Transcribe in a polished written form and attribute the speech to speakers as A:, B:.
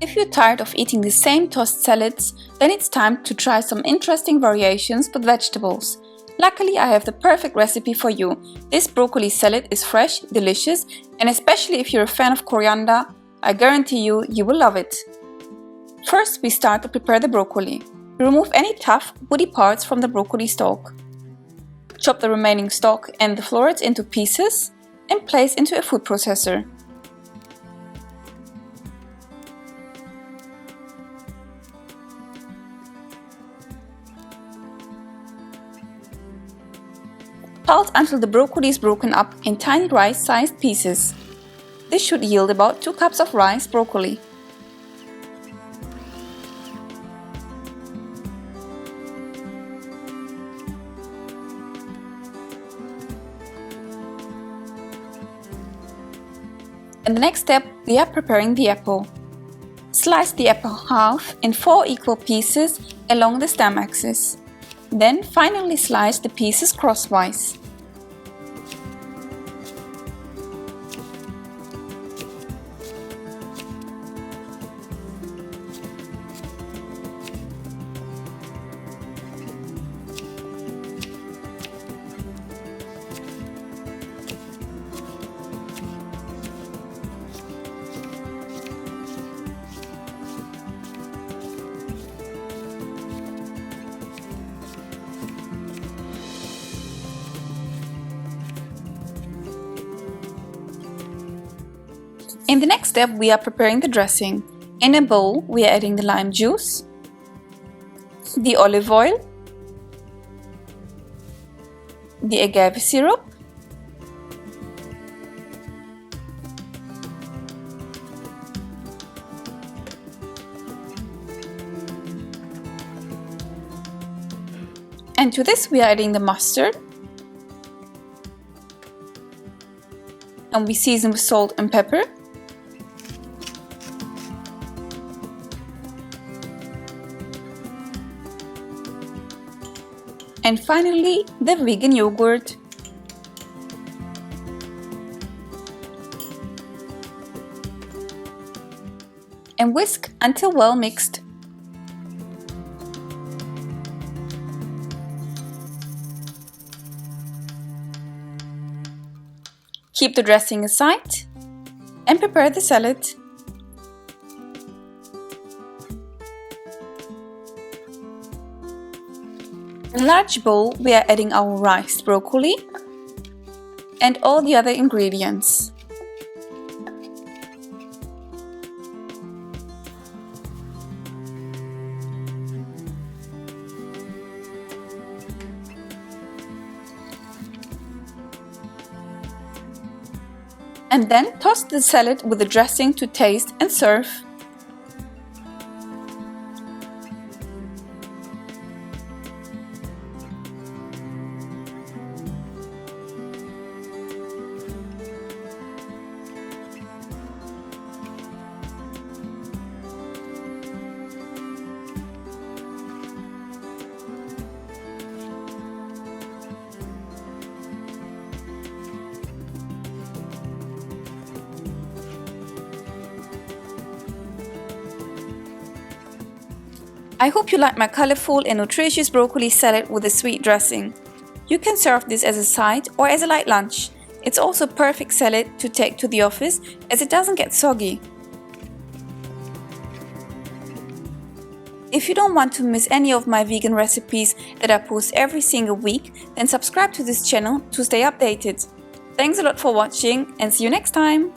A: If you're tired of eating the same tossed salads, then it's time to try some interesting variations with vegetables. Luckily, I have the perfect recipe for you. This broccoli salad is fresh, delicious, and especially if you're a fan of coriander, I guarantee you will love it. First, we start to prepare the broccoli. Remove any tough, woody parts from the broccoli stalk. Chop the remaining stalk and the florets into pieces and place into a food processor. Pulse until the broccoli is broken up in tiny rice-sized pieces. This should yield about 2 cups of rice broccoli. In the next step, we are preparing the apple. Slice the apple half in 4 equal pieces along the stem axis. Then finally slice the pieces crosswise. In the next step, we are preparing the dressing. In a bowl, we are adding the lime juice, the olive oil, the agave syrup, and to this we are adding the mustard, and we season with salt and pepper. And finally, the vegan yogurt. And whisk until well mixed. Keep the dressing aside and prepare the salad. In a large bowl, we are adding our rice broccoli and all the other ingredients. And then toss the salad with the dressing to taste and serve. I hope you like my colorful and nutritious broccoli salad with a sweet dressing. You can serve this as a side or as a light lunch. It's also a perfect salad to take to the office as it doesn't get soggy. If you don't want to miss any of my vegan recipes that I post every single week, then subscribe to this channel to stay updated. Thanks a lot for watching and see you next time!